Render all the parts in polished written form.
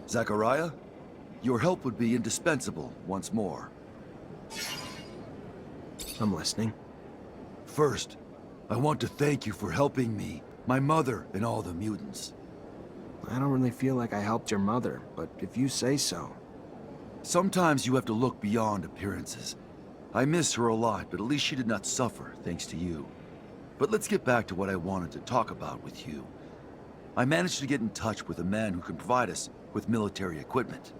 Zachariah, your help would be indispensable once more. I'm listening. First, I want to thank you for helping me, my mother, and all the mutants. I don't really feel like I helped your mother, but if you say so. Sometimes you have to look beyond appearances. I miss her a lot, but at least she did not suffer thanks to you. But let's get back to what I wanted to talk about with you. I managed to get in touch with a man who can provide us with military equipment.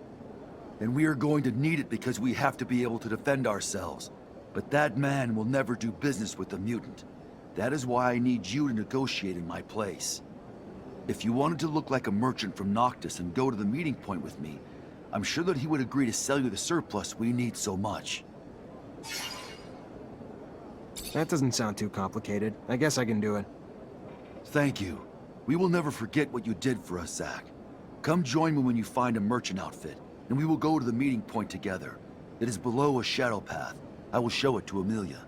And we are going to need it because we have to be able to defend ourselves. But that man will never do business with the mutant. That is why I need you to negotiate in my place. If you wanted to look like a merchant from Noctis and go to the meeting point with me, I'm sure that he would agree to sell you the surplus we need so much. That doesn't sound too complicated. I guess I can do it. Thank you. We will never forget what you did for us, Zach. Come join me when you find a merchant outfit, and we will go to the meeting point together. It is below a shadow path. I will show it to Amelia.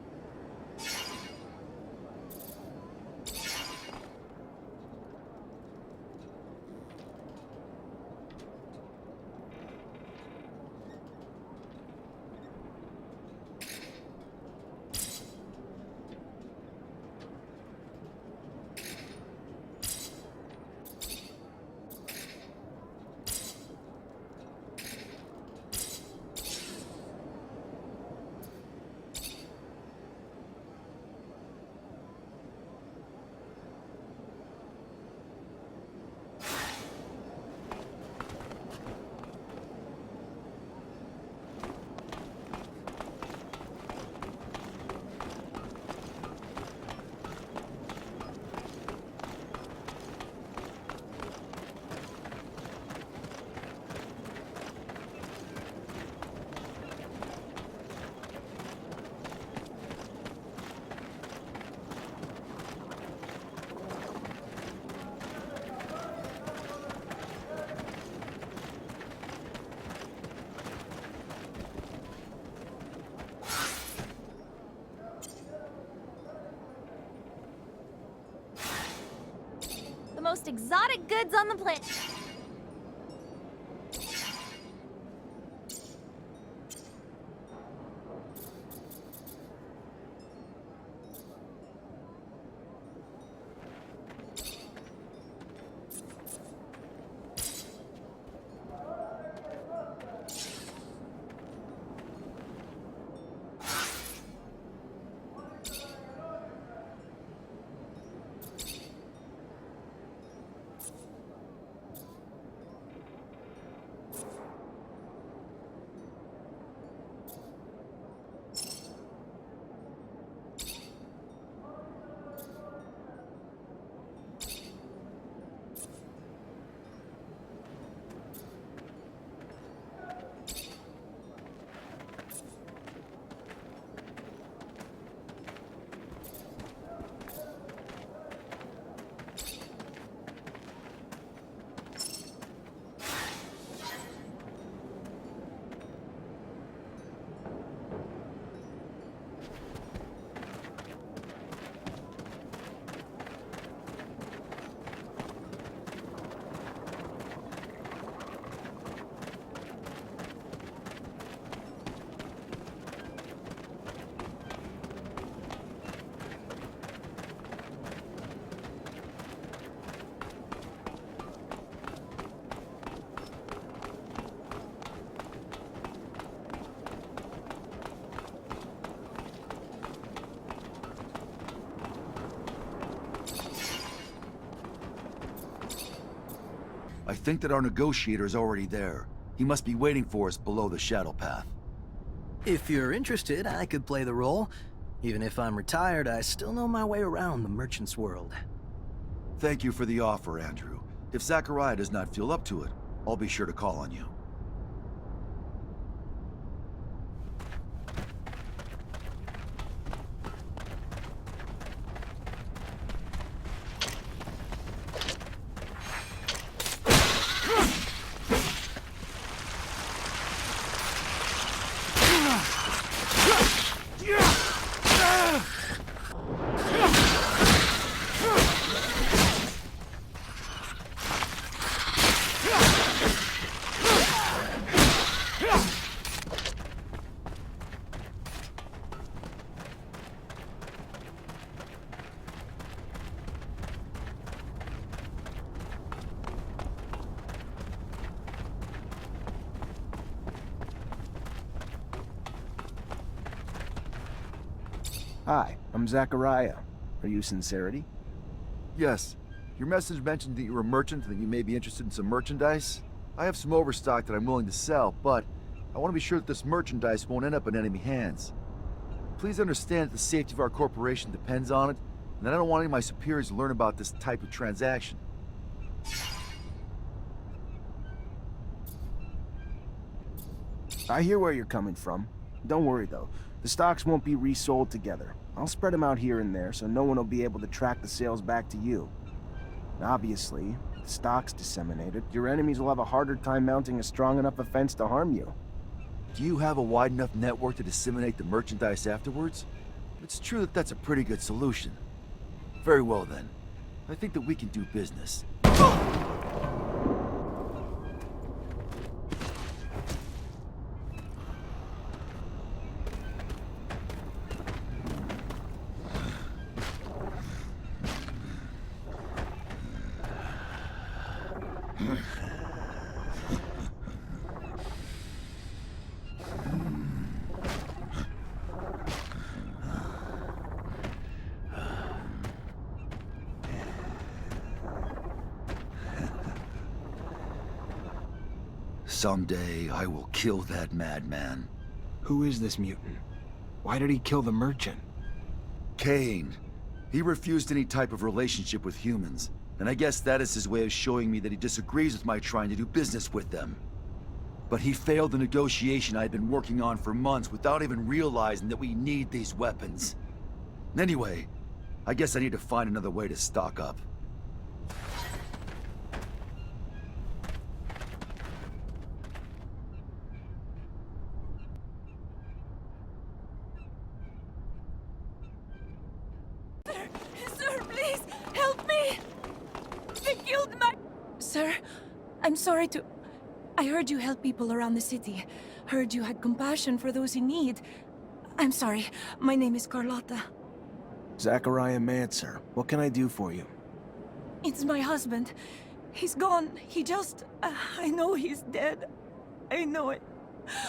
The most exotic goods on the planet. I think that our negotiator is already there. He must be waiting for us below the shadow path. If you're interested, I could play the role. Even if I'm retired, I still know my way around the merchant's world. Thank you for the offer, Andrew. If Zachariah does not feel up to it, I'll be sure to call on you. Hi, I'm Zachariah. Are you Sincerity? Yes. Your message mentioned that you're a merchant and that you may be interested in some merchandise. I have some overstock that I'm willing to sell, but I want to be sure that this merchandise won't end up in enemy hands. Please understand that the safety of our corporation depends on it, and that I don't want any of my superiors to learn about this type of transaction. I hear where you're coming from. Don't worry though, the stocks won't be resold together. I'll spread them out here and there so no one will be able to track the sales back to you. Obviously, if the stock's disseminated, your enemies will have a harder time mounting a strong enough offense to harm you. Do you have a wide enough network to disseminate the merchandise afterwards? It's true that that's a pretty good solution. Very well then. I think that we can do business. Someday, I will kill that madman. Who is this mutant? Why did he kill the merchant? Cain. He refused any type of relationship with humans, and I guess that is his way of showing me that he disagrees with my trying to do business with them. But he failed the negotiation I had been working on for months without even realizing that we need these weapons. Anyway, I guess I need to find another way to stock up. Sir, please, help me! They killed my... Sir, I'm sorry to... I heard you help people around the city. Heard you had compassion for those in need. I'm sorry. My name is Carlotta. Zachariah Mancer. What can I do for you? It's my husband. He's gone. He just... I know he's dead. I know it.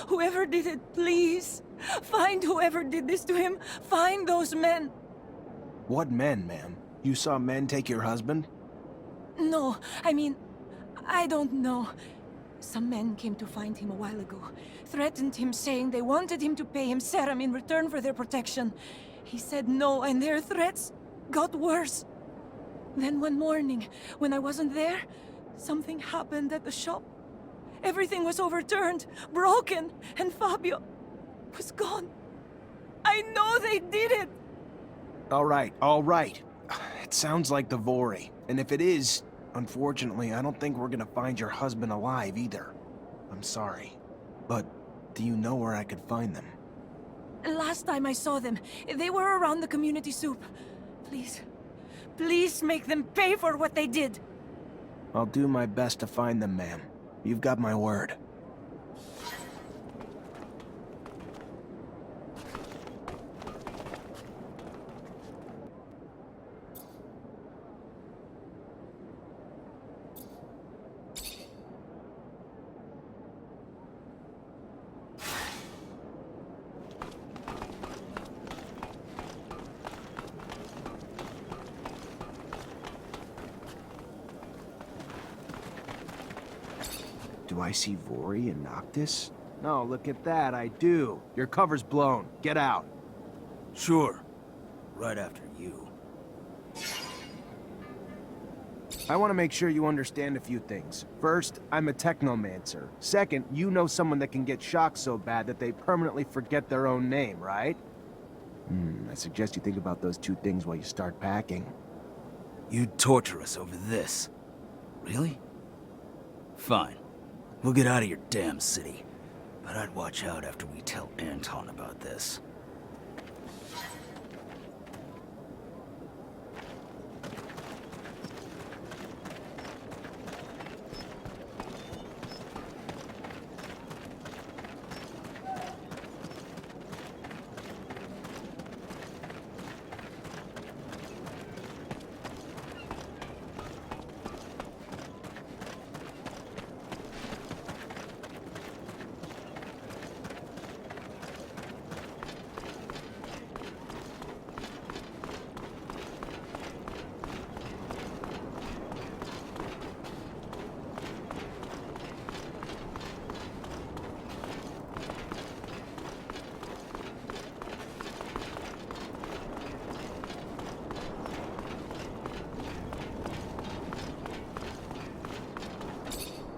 Whoever did it, please. Find whoever did this to him. Find those men. What men, ma'am? You saw men take your husband? No, I mean, I don't know. Some men came to find him a while ago. Threatened him, saying they wanted him to pay him serum in return for their protection. He said no, and their threats got worse. Then one morning, when I wasn't there, something happened at the shop. Everything was overturned, broken, and Fabio was gone. I know they did it! All right, all right. It sounds like the Vory. And if it is, unfortunately, I don't think we're gonna find your husband alive either. I'm sorry. But do you know where I could find them? Last time I saw them, they were around the community soup. Please, please make them pay for what they did. I'll do my best to find them, ma'am. You've got my word. Do I see Vory and Noctis? No, look at that, I do. Your cover's blown. Get out. Sure. Right after you. I want to make sure you understand a few things. First, I'm a Technomancer. Second, you know someone that can get shocked so bad that they permanently forget their own name, right? I suggest you think about those two things while you start packing. You'd torture us over this. Really? Fine. We'll get out of your damn city. But I'd watch out after we tell Anton about this.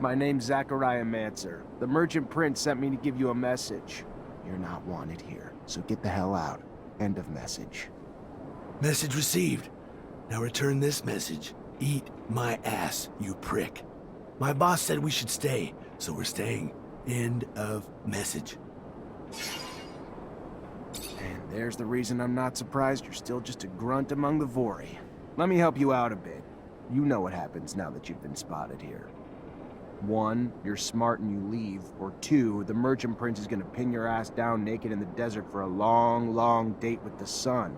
My name's Zachariah Mancer. The Merchant Prince sent me to give you a message. You're not wanted here, so get the hell out. End of message. Message received. Now return this message. Eat my ass, you prick. My boss said we should stay, so we're staying. End of message. And there's the reason I'm not surprised you're still just a grunt among the Vory. Let me help you out a bit. You know what happens now that you've been spotted here. 1, you're smart and you leave, or 2, the Merchant Prince is gonna pin your ass down naked in the desert for a long, long date with the sun.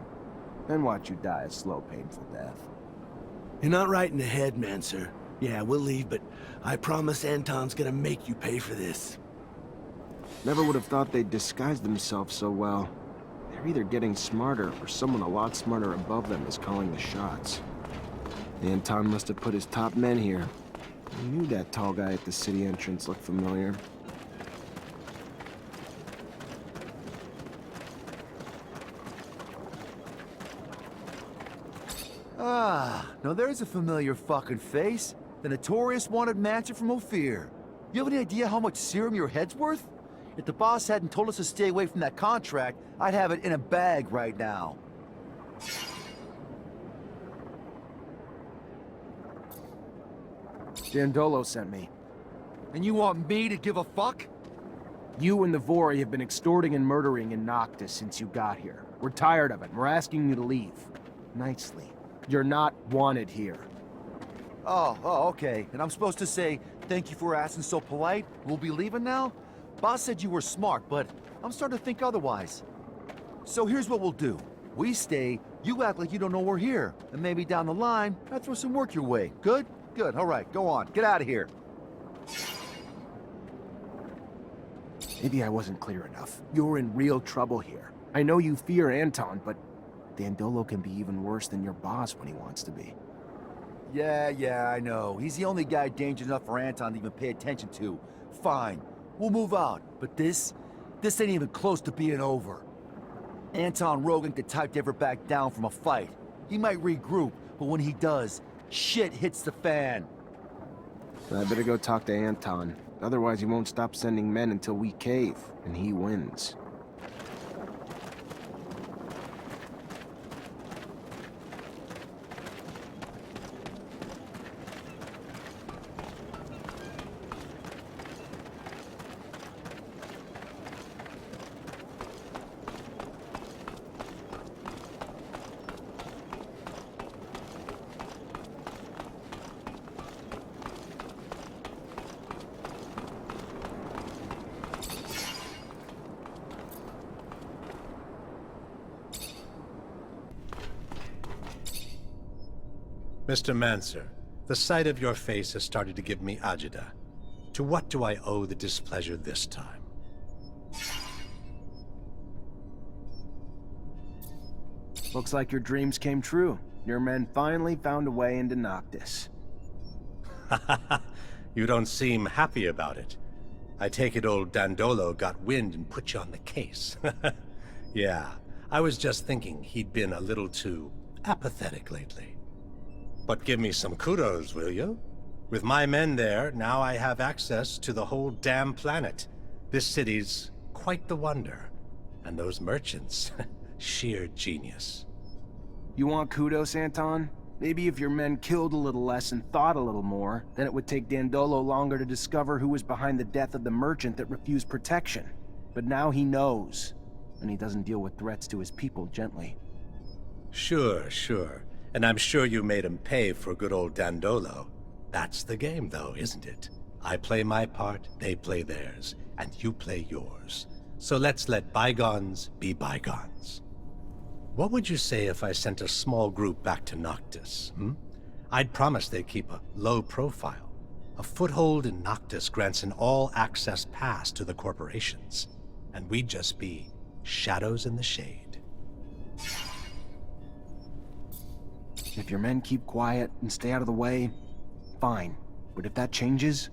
Then watch you die a slow, painful death. You're not right in the head, Mancer. Yeah, we'll leave, but I promise Anton's gonna make you pay for this. Never would have thought they'd disguise themselves so well. They're either getting smarter, or someone a lot smarter above them is calling the shots. Anton must have put his top men here. I knew that tall guy at the city entrance looked familiar. Ah, now there's a familiar fucking face. The notorious wanted Mancer from Ophir. You have any idea how much serum your head's worth? If the boss hadn't told us to stay away from that contract, I'd have it in a bag right now. Dandolo sent me. And you want me to give a fuck? You and the Vory have been extorting and murdering in Noctis since you got here. We're tired of it. We're asking you to leave. Nicely. You're not wanted here. Oh, okay. And I'm supposed to say, thank you for asking so polite? We'll be leaving now? Boss said you were smart, but I'm starting to think otherwise. So here's what we'll do. We stay, you act like you don't know we're here, and maybe down the line, I throw some work your way. Good? Good, all right, go on. Get out of here. Maybe I wasn't clear enough. You're in real trouble here. I know you fear Anton, but Dandolo can be even worse than your boss when he wants to be. Yeah, I know. He's the only guy dangerous enough for Anton to even pay attention to. Fine, we'll move out. But this ain't even close to being over. Anton Rogue ain't the type to ever back down from a fight. He might regroup, but when he does, shit hits the fan. I better go talk to Anton. Otherwise, he won't stop sending men until we cave, and he wins. Mr. Mancer, the sight of your face has started to give me agita. To what do I owe the displeasure this time? Looks like your dreams came true. Your men finally found a way into Noctis. You don't seem happy about it. I take it old Dandolo got wind and put you on the case. Yeah, I was just thinking he'd been a little too apathetic lately. But give me some kudos, will you? With my men there, now I have access to the whole damn planet. This city's quite the wonder. And those merchants, sheer genius. You want kudos, Anton? Maybe if your men killed a little less and thought a little more, then it would take Dandolo longer to discover who was behind the death of the merchant that refused protection. But now he knows, and he doesn't deal with threats to his people gently. Sure. And I'm sure you made him pay for good old Dandolo. That's the game, though, isn't it? I play my part, they play theirs, and you play yours. So let's let bygones be bygones. What would you say if I sent a small group back to Noctis, I'd promise they'd keep a low profile. A foothold in Noctis grants an all-access pass to the corporations, and we'd just be shadows in the shade. If your men keep quiet and stay out of the way, fine. But if that changes...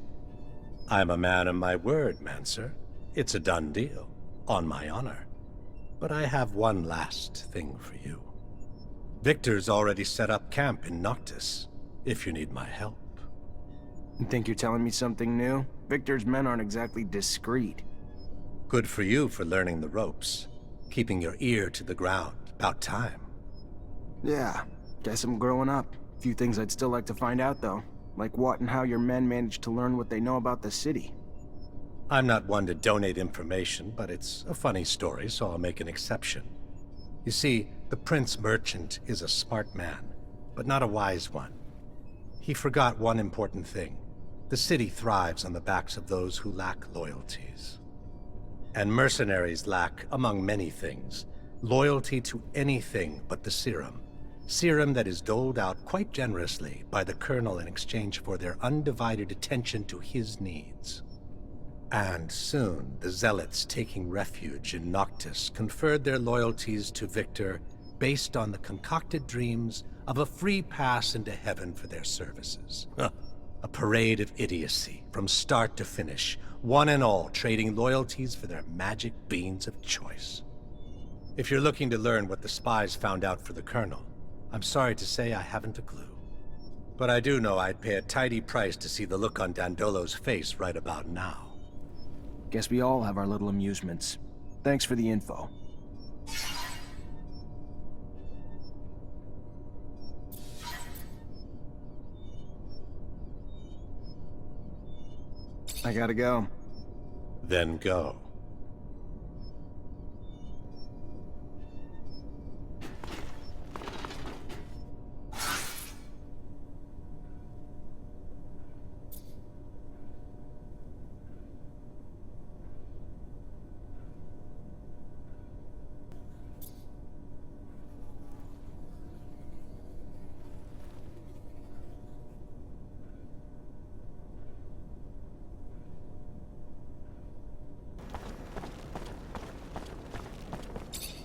I'm a man of my word, Mancer. It's a done deal, on my honor. But I have one last thing for you. Victor's already set up camp in Noctis, if you need my help. You think you're telling me something new? Victor's men aren't exactly discreet. Good for you for learning the ropes. Keeping your ear to the ground. About time. Yeah, guess I'm growing up. Few things I'd still like to find out, though. Like what and how your men managed to learn what they know about the city. I'm not one to donate information, but it's a funny story, so I'll make an exception. You see, the Prince Merchant is a smart man, but not a wise one. He forgot one important thing. The city thrives on the backs of those who lack loyalties. And mercenaries lack, among many things, loyalty to anything but the serum. Serum that is doled out quite generously by the Colonel in exchange for their undivided attention to his needs. And soon, the Zealots taking refuge in Noctis conferred their loyalties to Victor based on the concocted dreams of a free pass into heaven for their services. A parade of idiocy, from start to finish, one and all trading loyalties for their magic beans of choice. If you're looking to learn what the spies found out for the Colonel, I'm sorry to say I haven't a clue. But I do know I'd pay a tidy price to see the look on Dandolo's face right about now. Guess we all have our little amusements. Thanks for the info. I gotta go. Then go.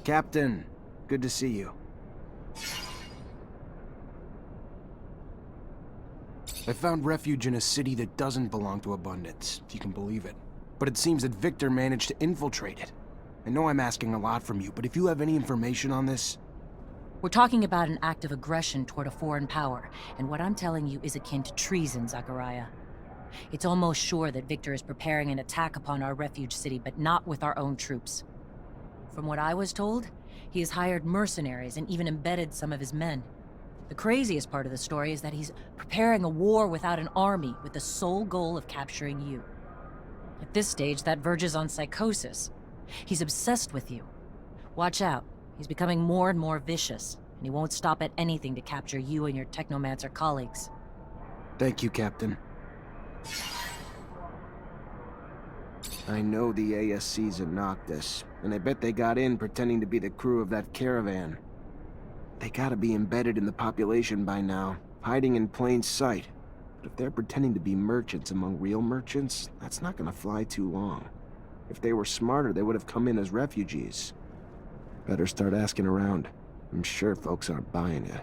Captain, good to see you. I found refuge in a city that doesn't belong to Abundance, if you can believe it. But it seems that Victor managed to infiltrate it. I know I'm asking a lot from you, but if you have any information on this... We're talking about an act of aggression toward a foreign power, and what I'm telling you is akin to treason, Zachariah. It's almost sure that Victor is preparing an attack upon our refuge city, but not with our own troops. From what I was told, he has hired mercenaries and even embedded some of his men. The craziest part of the story is that he's preparing a war without an army with the sole goal of capturing you. At this stage, that verges on psychosis. He's obsessed with you. Watch out. He's becoming more and more vicious, and he won't stop at anything to capture you and your Technomancer colleagues. Thank you, Captain. I know the ASC's in Noctis, and I bet they got in pretending to be the crew of that caravan. They gotta be embedded in the population by now, hiding in plain sight. But if they're pretending to be merchants among real merchants, that's not gonna fly too long. If they were smarter, they would have come in as refugees. Better start asking around. I'm sure folks aren't buying it.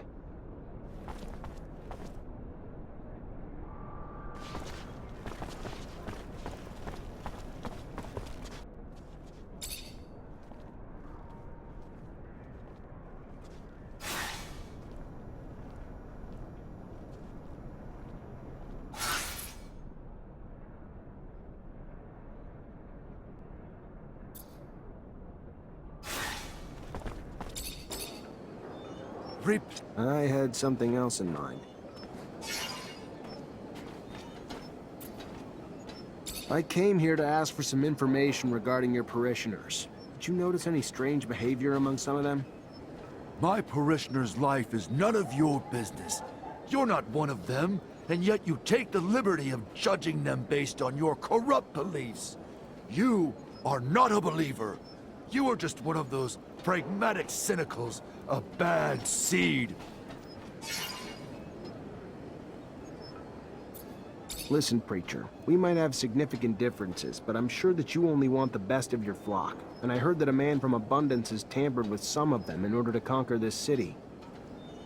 I had something else in mind. I came here to ask for some information regarding your parishioners. Did you notice any strange behavior among some of them? My parishioner's life is none of your business. You're not one of them, and yet you take the liberty of judging them based on your corrupt beliefs. You are not a believer. You are just one of those pragmatic cynicals, a bad seed. Listen, preacher, we might have significant differences, but I'm sure that you only want the best of your flock. And I heard that a man from Abundance has tampered with some of them in order to conquer this city.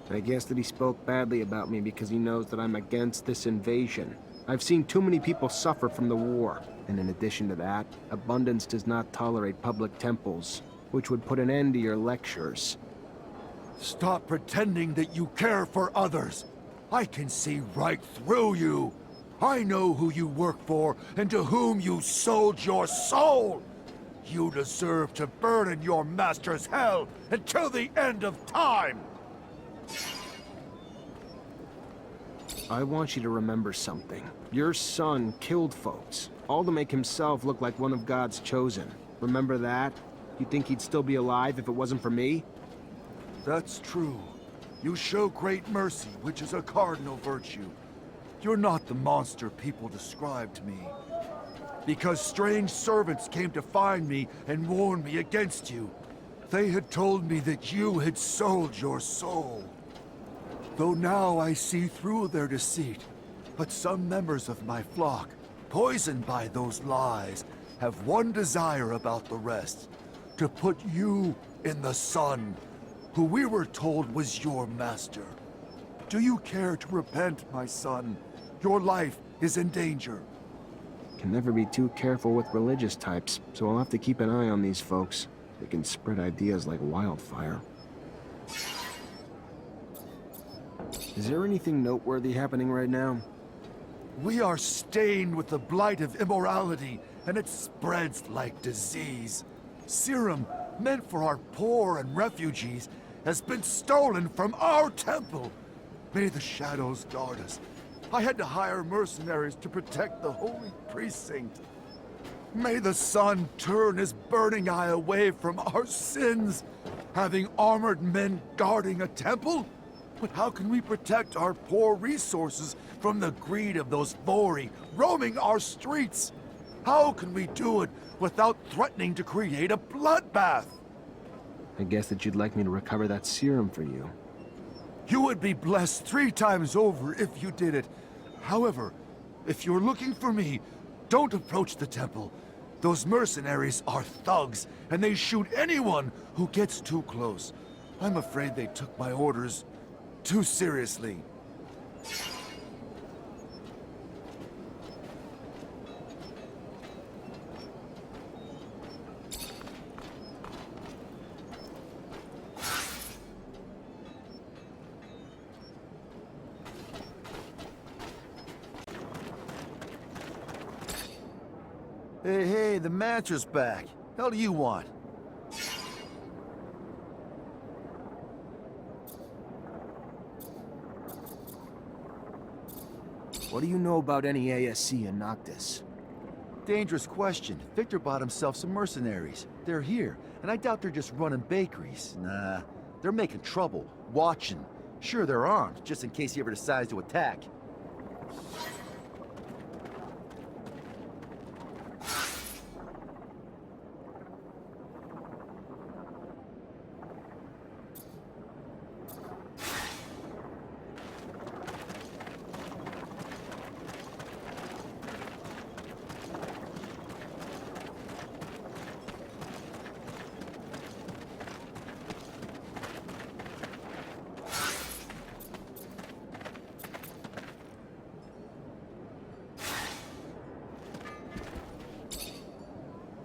I guess that he spoke badly about me because he knows that I'm against this invasion. I've seen too many people suffer from the war. And in addition to that, Abundance does not tolerate public temples, which would put an end to your lectures. Stop pretending that you care for others. I can see right through you. I know who you work for and to whom you sold your soul! You deserve to burn in your master's hell until the end of time! I want you to remember something. Your son killed folks, all to make himself look like one of God's chosen. Remember that? You think he'd still be alive if it wasn't for me? That's true. You show great mercy, which is a cardinal virtue. You're not the monster people described to me. Because strange servants came to find me and warn me against you. They had told me that you had sold your soul. Though now I see through their deceit. But some members of my flock, poisoned by those lies, have one desire about the rest. To put you in the sun, who we were told was your master. Do you care to repent, my son? Your life is in danger. Can never be too careful with religious types, so I'll have to keep an eye on these folks. They can spread ideas like wildfire. Is there anything noteworthy happening right now? We are stained with the blight of immorality, and it spreads like disease. Serum, meant for our poor and refugees, has been stolen from our temple. May the shadows guard us. I had to hire mercenaries to protect the holy precinct. May the sun turn his burning eye away from our sins. Having armored men guarding a temple? But how can we protect our poor resources from the greed of those Vory roaming our streets? How can we do it without threatening to create a bloodbath? I guess that you'd like me to recover that serum for you. You would be blessed 3 times over if you did it. However, if you're looking for me, don't approach the temple. Those mercenaries are thugs, and they shoot anyone who gets too close. I'm afraid they took my orders too seriously. Hey, the Mancer's back. Hell do you want? What do you know about any ASC in Noctis? Dangerous question. Victor bought himself some mercenaries. They're here, and I doubt they're just running bakeries. Nah, they're making trouble, watching. Sure, they're armed, just in case he ever decides to attack.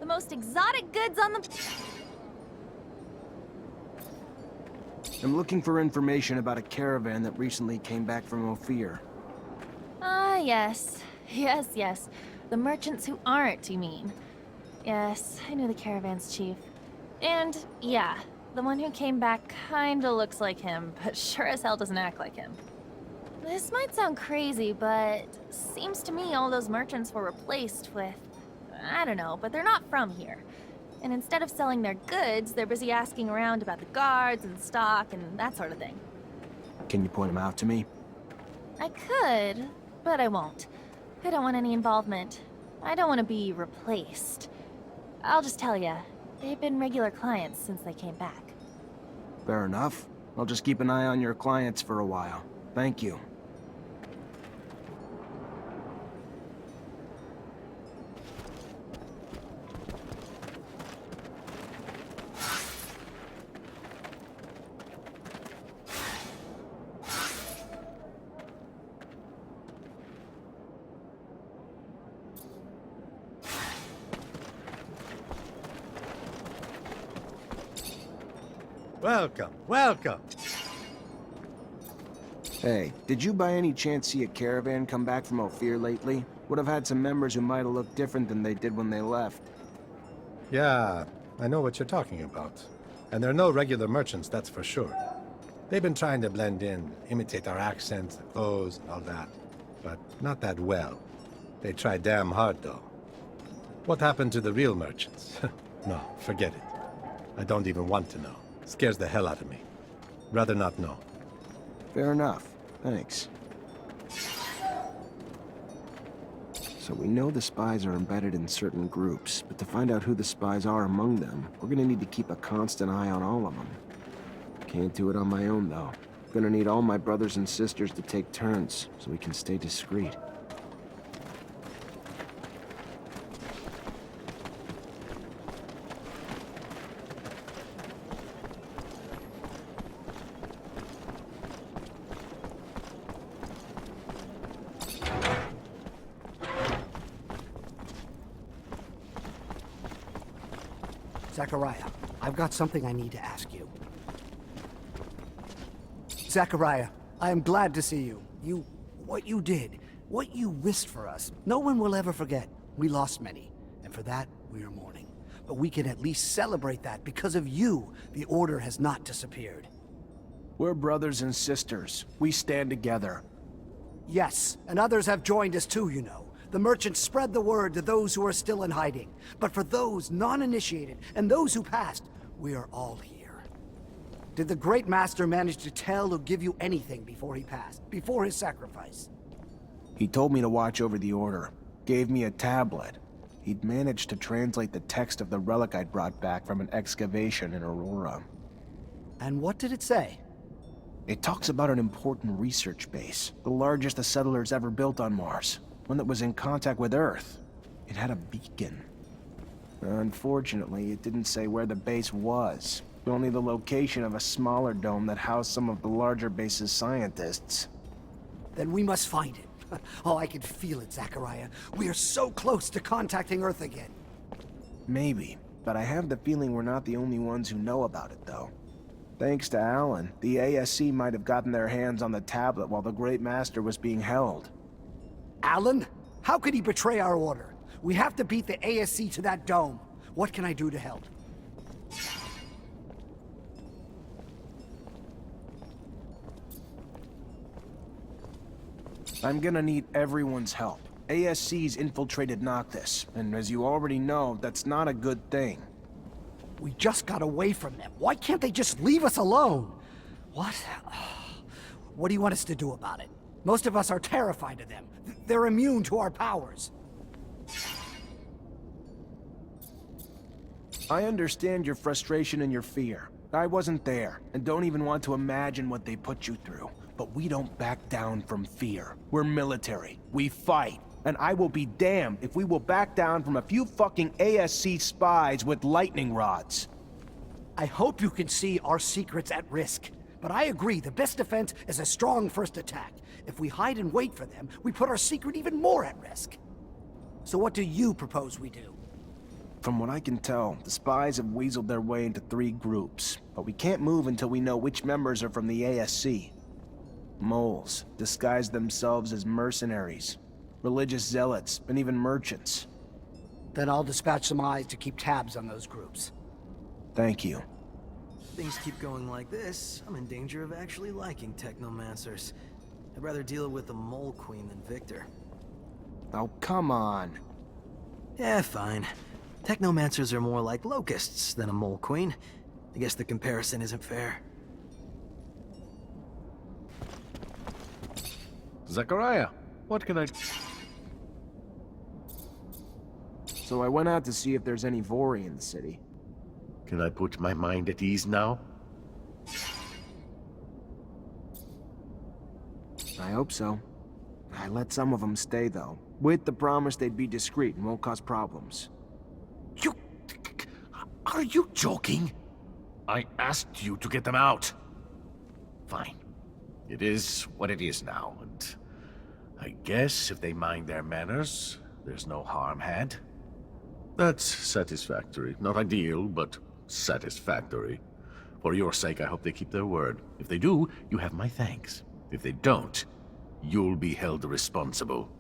The most exotic goods on the... I'm looking for information about a caravan that recently came back from Ophir. Ah, yes. Yes. The merchants who aren't, you mean? Yes, I knew the caravan's chief. And, yeah, the one who came back kinda looks like him, but sure as hell doesn't act like him. This might sound crazy, but seems to me all those merchants were replaced with... I don't know, but they're not from here. And instead of selling their goods, they're busy asking around about the guards and stock and that sort of thing. Can you point them out to me? I could, but I won't. I don't want any involvement. I don't want to be replaced. I'll just tell ya, they've been regular clients since they came back. Fair enough. I'll just keep an eye on your clients for a while. Thank you. Welcome, welcome. Hey, did you by any chance see a caravan come back from Ophir lately? Would have had some members who might have looked different than they did when they left. Yeah, I know what you're talking about. And they're no regular merchants, that's for sure. They've been trying to blend in, imitate our accents, the clothes, and all that. But not that well. They try damn hard, though. What happened to the real merchants? No, forget it. I don't even want to know. Scares the hell out of me. Rather not know. Fair enough. Thanks. So we know the spies are embedded in certain groups, but to find out who the spies are among them, we're gonna need to keep a constant eye on all of them. Can't do it on my own, though. Gonna need all my brothers and sisters to take turns, so we can stay discreet. Zachariah, I've got something I need to ask you. Zachariah, I am glad to see you. What you did, what you risked for us, no one will ever forget. We lost many, and for that, we are mourning. But we can at least celebrate that because of you, the Order has not disappeared. We're brothers and sisters. We stand together. Yes, and others have joined us too, you know. The merchants spread the word to those who are still in hiding. But for those non-initiated and those who passed, we are all here. Did the Great Master manage to tell or give you anything before he passed, before his sacrifice? He told me to watch over the Order. Gave me a tablet. He'd managed to translate the text of the relic I'd brought back from an excavation in Aurora. And what did it say? It talks about an important research base, the largest the settlers ever built on Mars. One that was in contact with Earth. It had a beacon. Unfortunately, it didn't say where the base was. Only the location of a smaller dome that housed some of the larger base's scientists. Then we must find it. Oh, I can feel it, Zachariah. We are so close to contacting Earth again. Maybe, but I have the feeling we're not the only ones who know about it, though. Thanks to Alan, the ASC might have gotten their hands on the tablet while the Great Master was being held. Alan? How could he betray our order? We have to beat the ASC to that dome. What can I do to help? I'm gonna need everyone's help. ASC's infiltrated Noctis, and as you already know, that's not a good thing. We just got away from them. Why can't they just leave us alone? What? What do you want us to do about it? Most of us are terrified of them. They're immune to our powers. I understand your frustration and your fear. I wasn't there, and don't even want to imagine what they put you through. But we don't back down from fear. We're military. We fight. And I will be damned if we will back down from a few fucking ASC spies with lightning rods. I hope you can see our secrets at risk. But I agree, the best defense is a strong first attack. If we hide and wait for them, we put our secret even more at risk. So what do you propose we do? From what I can tell, the spies have weaseled their way into 3 groups. But we can't move until we know which members are from the ASC. Moles disguise themselves as mercenaries, religious zealots, and even merchants. Then I'll dispatch some eyes to keep tabs on those groups. Thank you. Things keep going like this, I'm in danger of actually liking Technomancers. I'd rather deal with the Mole Queen than Victor. Oh, come on. Yeah, fine. Technomancers are more like locusts than a Mole Queen. I guess the comparison isn't fair. Zachariah, what can I... So I went out to see if there's any Vory in the city. Can I put my mind at ease now? I hope so. I let some of them stay, though, with the promise they'd be discreet and won't cause problems. You... Are you joking? I asked you to get them out. Fine. It is what it is now, and... I guess if they mind their manners, there's no harm had. That's satisfactory. Not ideal, but satisfactory. For your sake, I hope they keep their word. If they do, you have my thanks. If they don't, you'll be held responsible.